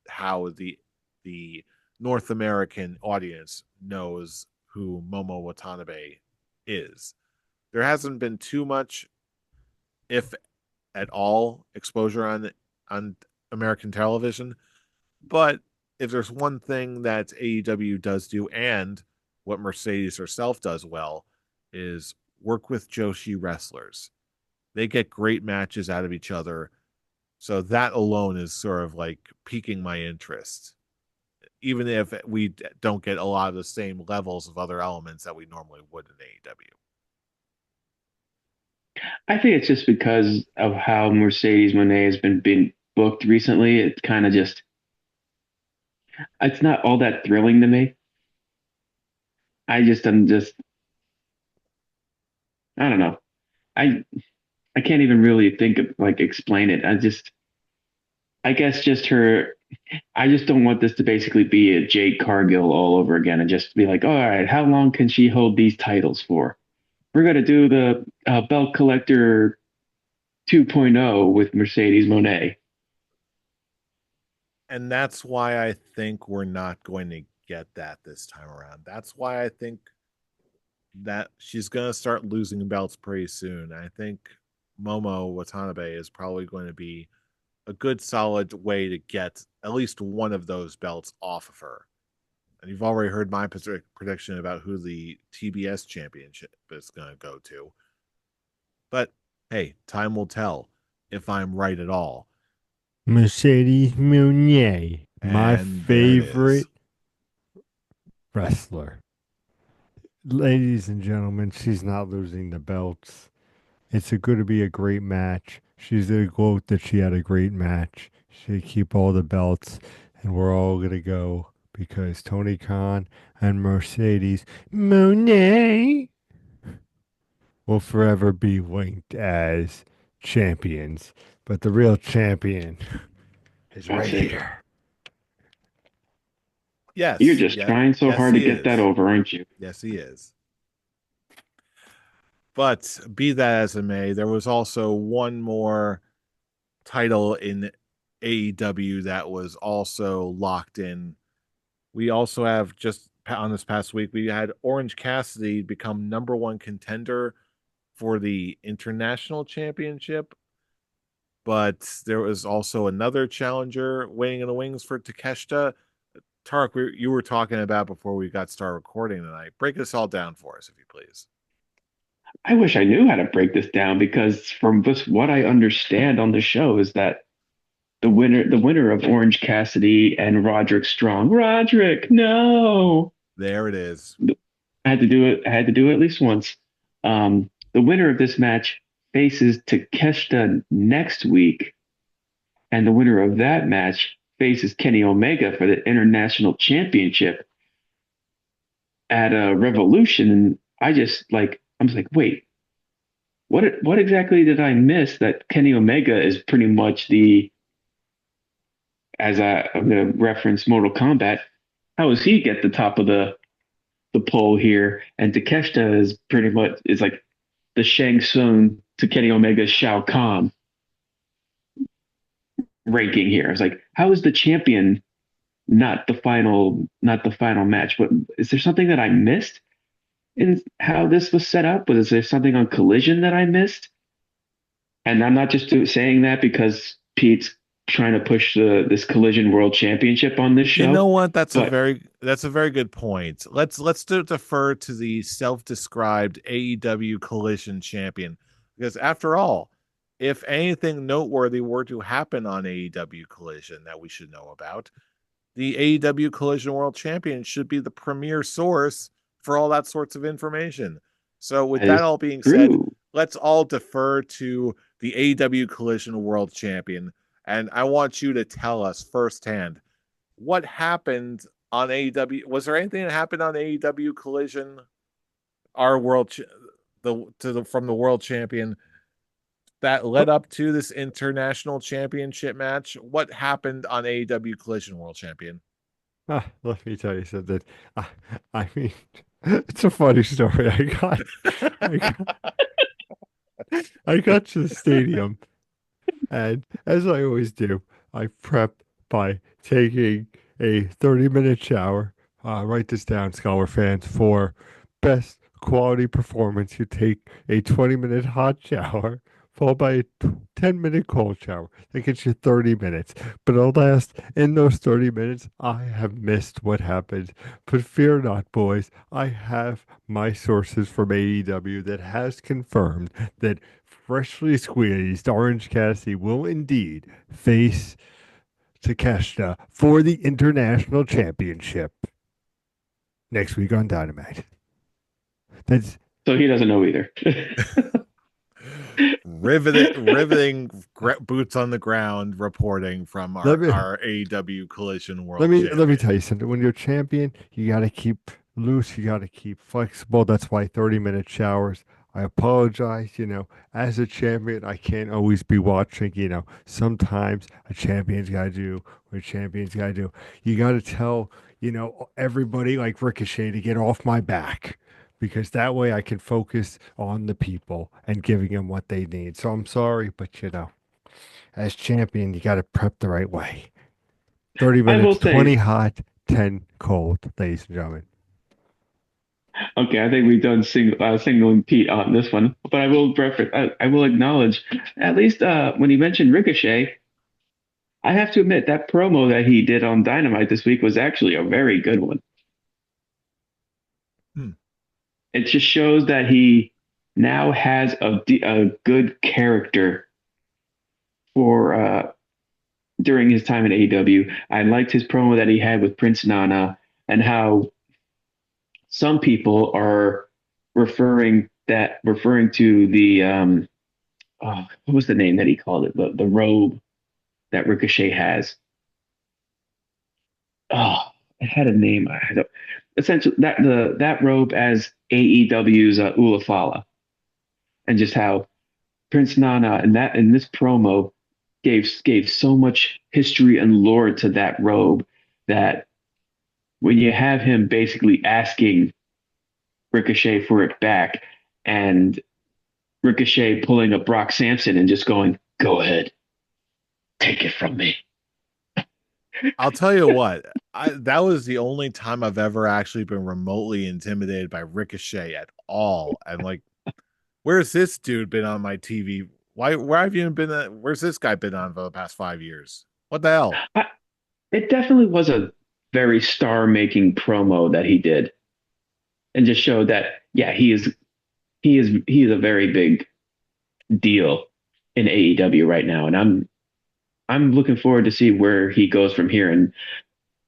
how the North American audience knows who Momo Watanabe is. There hasn't been too much, if at all, exposure on American television. But if there's one thing that AEW does do, and what Mercedes herself does well, is work with Joshi wrestlers. They get great matches out of each other. So that alone is sort of like piquing my interest, even if we don't get a lot of the same levels of other elements that we normally would in AEW.
I think it's just because of how Mercedes Moné has been being booked recently. It's kind of just, it's not all that thrilling to me. I'm just, I don't know. I, I can't even really think of like explain it. I guess just her, I just don't want this to basically be a Jade Cargill all over again and just be like, all right, how long can she hold these titles for? We're going to do the belt collector 2.0 with Mercedes Moné.
And that's why I think we're not going to get that this time around. That's why I think that she's going to start losing belts pretty soon. I think Momo Watanabe is probably going to be a good solid way to get at least one of those belts off of her. And you've already heard my prediction about who the TBS championship is going to go to. But hey, time will tell if I'm right at all.
Mercedes Mounier, my
And there it is.
favorite wrestler. Ladies and gentlemen, she's not losing the belts. It's going to be a great match. She's going to gloat that she had a great match. She keep all the belts, and we're all going to go because Tony Khan and Mercedes Monet will forever be linked as champions. But the real champion is right
That's it.
here.
You're
Yes,
just
yes,
trying so
yes,
hard to
he
get that
is.
over, aren't you?
Yes, he is. But be that as it may, there was also one more title in AEW that was also locked in. We also have just on this past week, we had Orange Cassidy become number one contender for the International Championship. But there was also another challenger waiting in the wings for Takeshita. Tark, you were talking about before we got started recording tonight. Break this all down for us, if you please.
I wish I knew how to break this down because from just what I understand on the show is that the winner of Orange Cassidy and Roderick Strong. Roderick, no.
There it is.
I had to do it. I had to do it at least once. The winner of this match faces Takeshita next week, and the winner of that match faces Kenny Omega for the International Championship at Revolution. And I'm just like, wait, what exactly did I miss? That Kenny Omega is pretty much I'm going to reference Mortal Kombat. How does he get the top of the pole here? And Takeshita is pretty much is like the Shang Tsung to Kenny Omega's Shao Kahn ranking here. I was like, how is the champion not the final match? What is there something that I missed in how this was set up? Was there something on Collision that I missed? And I'm not just saying that because Pete's trying to push this Collision World Championship on this
You know
show,
what?
but
That's a very good point. Let's defer to the self-described AEW Collision Champion because after all, if anything noteworthy were to happen on AEW Collision that we should know about, the AEW Collision World Champion should be the premier source for all that sorts of information. So, with
that
that
is
all being said,
true.
let's all defer to the AEW Collision World Champion. And I want you to tell us firsthand what happened on AEW. Was there anything that happened on AEW Collision, our world, from the world champion that led up to this international championship match? What happened on AEW Collision World Champion?
Let me tell you something. I, I mean, it's a funny story. I got, I got to the stadium, and as I always do, I prep by taking a 30-minute shower. Write this down, Scholar fans, for best quality performance. You take a 20-minute hot shower, followed by a 10-minute cold shower. That gets you 30 minutes. But alas, in those 30 minutes, I have missed what happened. But fear not, boys. I have my sources from AEW that has confirmed that freshly squeezed Orange Cassidy will indeed face Takeshita for the International Championship next week on Dynamite. That's
So he doesn't know either.
Riveting boots on the ground reporting from
let me
our AEW Collision
let
World
me let me
Champion.
tell you something. When you're champion, you got to keep loose. You got to keep flexible. That's why 30-minute showers. I apologize. As a champion, I can't always be watching. Sometimes a champion's got to do what a champion's got to do. You got to tell, everybody like Ricochet to get off my back because that way I can focus on the people and giving them what they need. So I'm sorry, but as champion, you got to prep the right way. 30
I will
minutes, 20
say,
hot, 10 cold, ladies and gentlemen.
okay, I think we've done singling Pete on this one, but I will reference, I will acknowledge, at least when he mentioned Ricochet, I have to admit that promo that he did on Dynamite this week was actually a very good one.
Hmm.
It just shows that he now has a good character for during his time in AEW. I liked his promo that he had with Prince Nana and how some people are referring to the what was the name that he called it? The robe that Ricochet has. Oh, it had a name. I don't, essentially that robe as AEW's Ulafala, and just how Prince Nana and that in this promo gave so much history and lore to that robe that when you have him basically asking Ricochet for it back and Ricochet pulling a Brock Sampson and just going, "Go ahead, take it from me."
I'll tell you what, that was the only time I've ever actually been remotely intimidated by Ricochet at all. And like, where's this dude been on my TV? Where have you been? Where's this guy been on for the past 5 years? What the hell?
I, it definitely was a very star-making promo that he did, and just showed that yeah, he is a very big deal in AEW right now, and I'm looking forward to see where he goes from here. And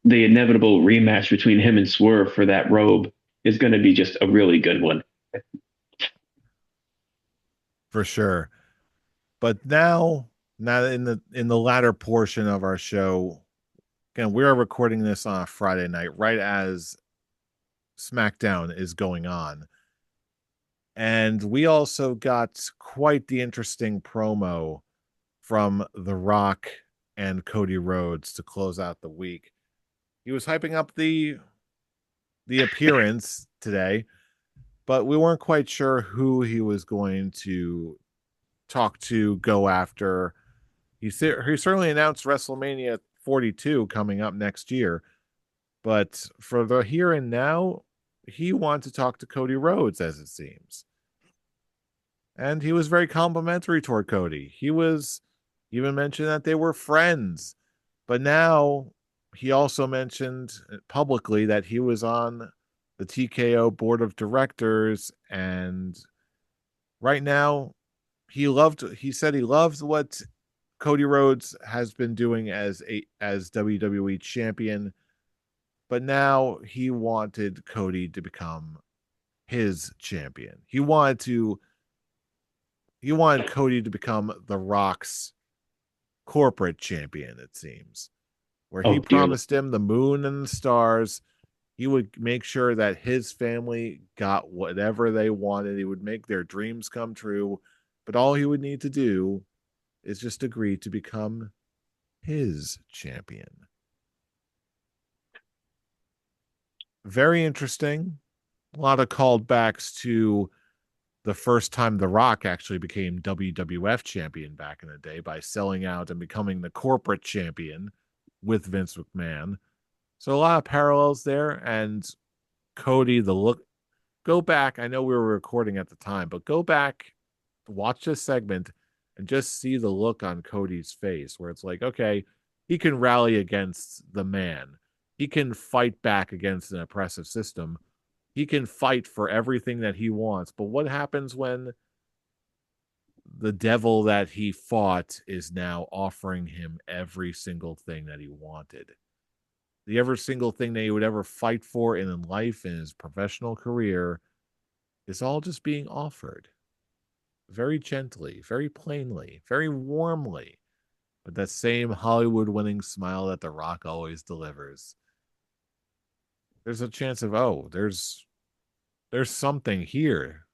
the inevitable rematch between him and Swerve for that robe is going to be just a really good one.
For sure. But now in the latter portion of our show, again, we are recording this on a Friday night, right as SmackDown is going on. And we also got quite the interesting promo from The Rock and Cody Rhodes to close out the week. He was hyping up the appearance today, but we weren't quite sure who he was going to talk to, go after. He certainly announced WrestleMania 42 coming up next year, but for the here and now, he wanted to talk to Cody Rhodes, as it seems. And he was very complimentary toward Cody. He was even mentioned that they were friends. But now he also mentioned publicly that he was on the TKO board of directors. And right now, he said he loves what Cody Rhodes has been doing as WWE champion, but now he wanted Cody to become his champion. He wanted Cody to become The Rock's corporate champion, it seems, where he
Oh dear,
promised him the moon and the stars. He would make sure that his family got whatever they wanted. He would make their dreams come true. But all he would need to do is just agree to become his champion. Very interesting. A lot of callbacks to the first time The Rock actually became WWF champion back in the day by selling out and becoming the corporate champion with Vince McMahon. So a lot of parallels there. And Cody, the look, go back. I know we were recording at the time, but go back, watch this segment, and just see the look on Cody's face where it's like, okay, he can rally against the man. He can fight back against an oppressive system. He can fight for everything that he wants. But what happens when the devil that he fought is now offering him every single thing that he wanted? The every single thing that he would ever fight for in life, in his professional career, is all just being offered very gently, very plainly, very warmly, with that same Hollywood winning smile that The Rock always delivers. There's a chance of, oh, there's something here.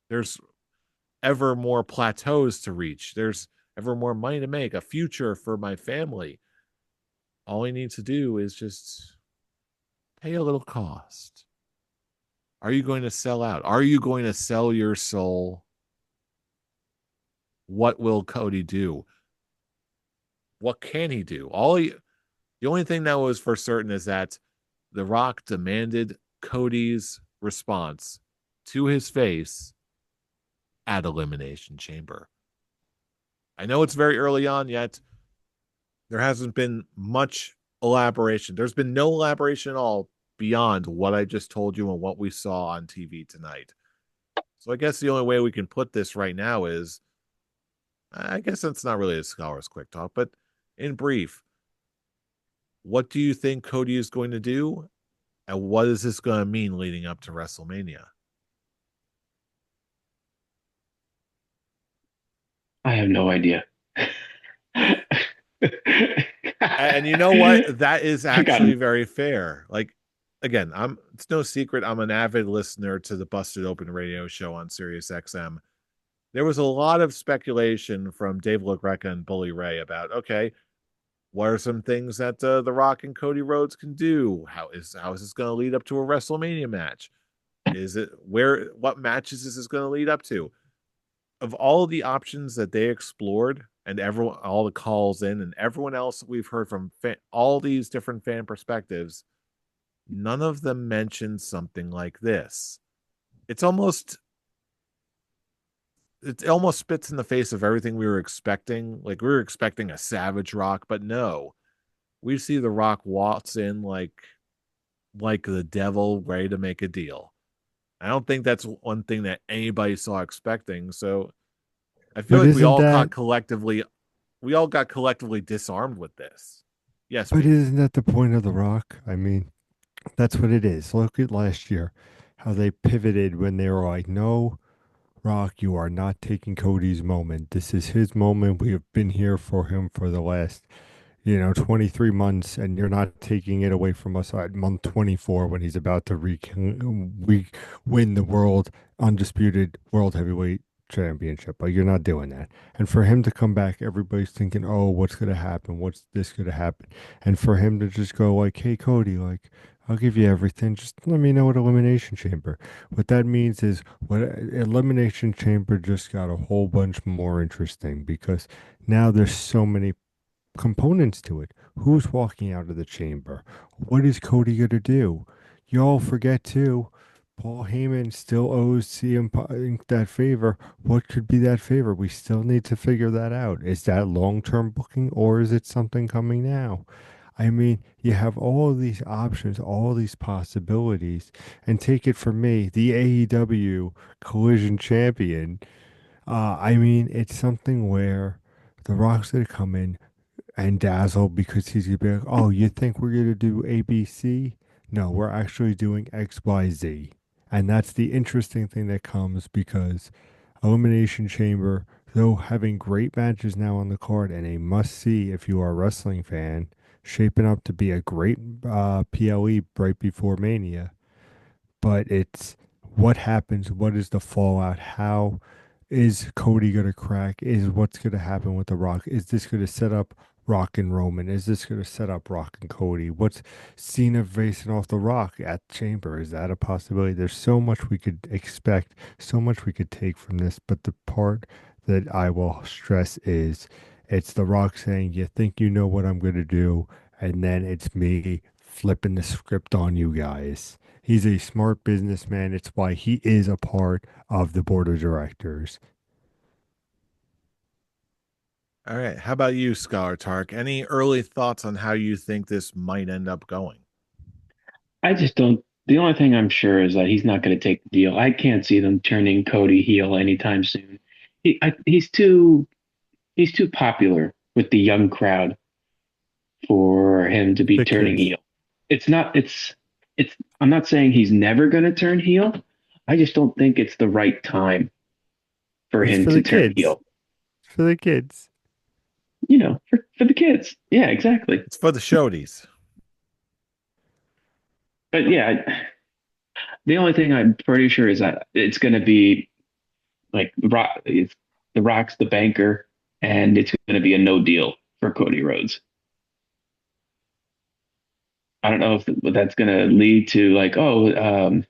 There's ever more plateaus to reach. There's ever more money to make, a future for my family. All he needs to do is just pay a little cost. Are you going to sell out? Are you going to sell your soul? What will Cody do? What can he do? The only thing that was for certain is that The Rock demanded Cody's response to his face at Elimination Chamber. I know it's very early on yet. There hasn't been much elaboration. There's been no elaboration at all beyond what I just told you and what we saw on TV tonight. So I guess the only way we can put this right now is I guess that's not really a scholar's quick talk, but in brief, what do you think Cody is going to do? And what is this going to mean leading up to WrestleMania?
I have no idea.
And you know what? That is
I got
actually very fair. Like, again, it's no secret I'm an avid listener to the Busted Open radio show on Sirius XM. There was a lot of speculation from Dave LaGreca and Bully Ray about, okay, what are some things that The Rock and Cody Rhodes can do? How is this going to lead up to a WrestleMania match? What matches is this going to lead up to? Of all of the options that they explored and everyone, all the calls in and everyone else we've heard from all these different fan perspectives, none of them mentioned something like this. It's almost it almost spits in the face of everything we were expecting. Like we were expecting a Savage Rock, but no, we see the Rock waltz in like the devil ready to make a deal. I don't think that's one thing that anybody saw expecting. So I feel
But
like
isn't that
we all got collectively disarmed with this. Yes,
but
Pete.
isn't that the point of The Rock? I mean, that's what it is. Look at last year, how they pivoted when they were like, no, Rock, you are not taking Cody's moment. This is his moment. We have been here for him for the last 23 months, and you're not taking it away from us at month 24 when he's about to win the undisputed world heavyweight championship. Like, you're not doing that. And for him to come back, everybody's thinking, oh, what's going to happen? What's this going to happen? And for him to just go like, hey, Cody, like, I'll give you everything. Just let me know at Elimination Chamber. What that means is what Elimination Chamber just got a whole bunch more interesting because now there's so many components to it. Who's walking out of the chamber? What is Cody going to do? Y'all forget too, Paul Heyman still owes CM Punk that favor. What could be that favor? We still need to figure that out. Is that long-term booking or is it something coming now? I mean, you have all of these options, all these possibilities, and take it from me, the AEW Collision Champion. I mean, it's something where The Rock's going to come in and dazzle because he's gonna be like, oh, you think we're gonna do ABC? No, we're actually doing XYZ. And that's the interesting thing that comes because Elimination Chamber, though having great matches now on the card and a must see if you are a wrestling fan, shaping up to be a great PLE right before Mania. But it's what happens, what is the fallout, how is Cody going to crack? Is what's going to happen with The Rock? Is this going to set up Rock and Roman? Is this going to set up Rock and Cody? What's Cena facing off The Rock at Chamber? Is that a possibility? There's so much we could expect, so much we could take from this. But the part that I will stress is it's The Rock saying, you think you know what I'm going to do? And then it's me flipping the script on you guys. He's a smart businessman. It's why he is a part of the board of directors.
All right. How about you, Scholar Tark? Any early thoughts on how you think this might end up going?
I just don't. The only thing I'm sure is that he's not going to take the deal. I can't see them turning Cody heel anytime soon. He's too popular with the young crowd for him to be
The
turning
kids.
heel. It's not. It's. I'm not saying he's never going to turn heel. I just don't think it's the right time for
It's
him
for
to
the
turn
kids.
heel.
For the kids.
For the kids. Yeah, exactly.
It's for the showdies.
But yeah, the only thing I'm pretty sure is that it's going to be like the Rock's the banker, and it's going to be a no deal for Cody Rhodes. I don't know if that's going to lead to like, oh,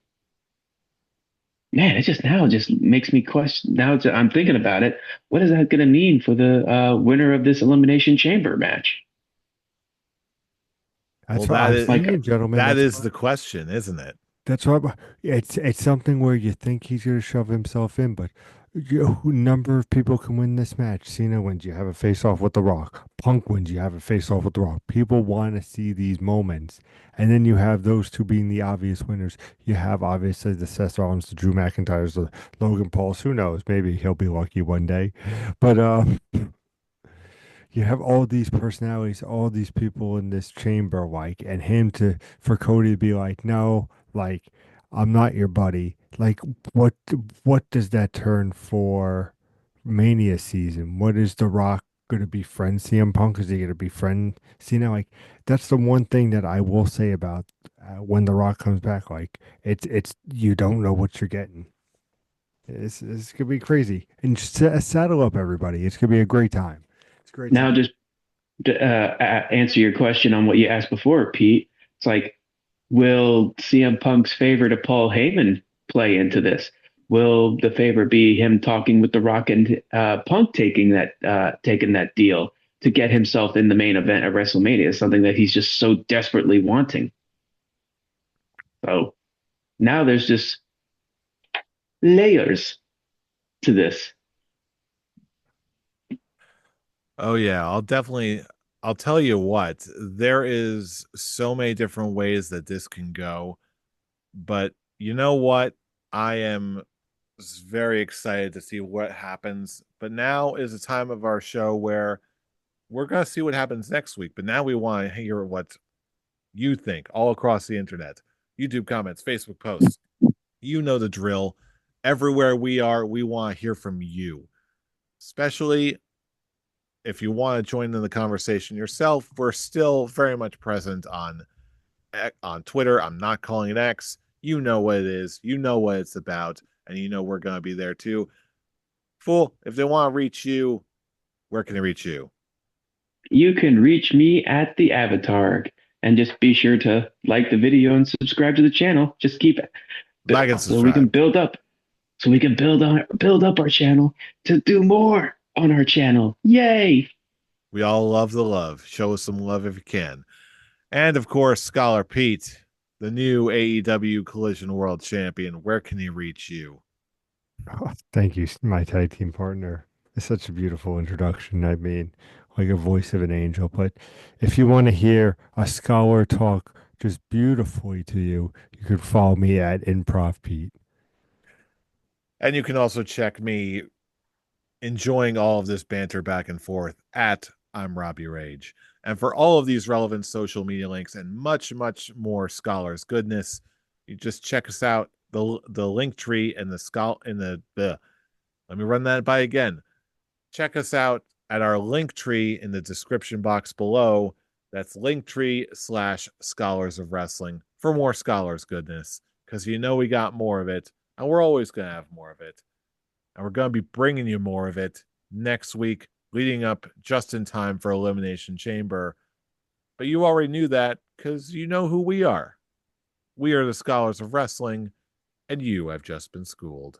man, it just now just makes me question. I'm thinking about it. What is that going to mean for the winner of this Elimination Chamber match?
Well,
That's what I'm saying, gentlemen.
that is the question, isn't it?
That's what it's something where you think he's gonna shove himself in, but number of people can win this match. Cena wins, you have a face off with The Rock. Punk wins, you have a face off with The Rock. People want to see these moments, and then you have those two being the obvious winners. You have obviously the Seth Rollins, the Drew McIntyres, the Logan Pauls. Who knows? Maybe he'll be lucky one day, but you have all these personalities, all these people in this chamber, like, and him to for Cody to be like, no, like, I'm not your buddy. Like, what what does that turn for Mania season? What is The Rock gonna be friend CM Punk? Is he gonna be friend Cena? Like, that's the one thing that I will say about when The Rock comes back. Like, it's you don't know what you're getting. It's gonna be crazy. And just saddle up, everybody. It's gonna be a great time. It's a great
Now,
time.
just to answer your question on what you asked before, Pete, it's like, will CM Punk's favor to Paul Heyman play into this? Will the favor be him talking with The Rock and Punk taking that deal to get himself in the main event at WrestleMania? Something that he's just so desperately wanting. So now there's just layers to this.
Oh yeah, I'll tell you what, there is so many different ways that this can go, but you know what? I am very excited to see what happens. But now is the time of our show where we're going to see what happens next week. But now we want to hear what you think all across the internet. YouTube comments, Facebook posts. You know the drill. Everywhere we are, we want to hear from you. Especially if you want to join in the conversation yourself, we're still very much present on Twitter. I'm not calling it X. You know what it is. You know what it's about. And you know we're going to be there too. Fool, if they want to reach you, where can they reach you?
You can reach me at the Avatar, and just be sure to like the video and subscribe to the channel. Just keep it
Like and
so we can
subscribe.
build up, so we can build up our channel to do more on our channel. Yay!
We all love the love. Show us some love if you can. And of course, Scholar Pete, the new AEW Collision World Champion. Where can he reach you?
Oh, thank you, my tag team partner. It's such a beautiful introduction. I mean, like a voice of an angel. But if you want to hear a scholar talk just beautifully to you, you can follow me at Improv Pete.
And you can also check me enjoying all of this banter back and forth at I'm Robbie Rage. And for all of these relevant social media links and much, much more scholars goodness, you just check us out. The link tree and let me run that by again. Check us out at our link tree in the description box below. That's linktree/scholars of wrestling for more scholars goodness. Because you know we got more of it, and we're always gonna have more of it. And we're going to be bringing you more of it next week, leading up just in time for Elimination Chamber. But you already knew that because you know who we are. We are the Scholars of Wrestling, and you have just been schooled.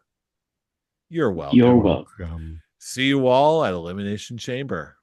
You're
You're
welcome.
welcome.
Um,
See you all at Elimination Chamber.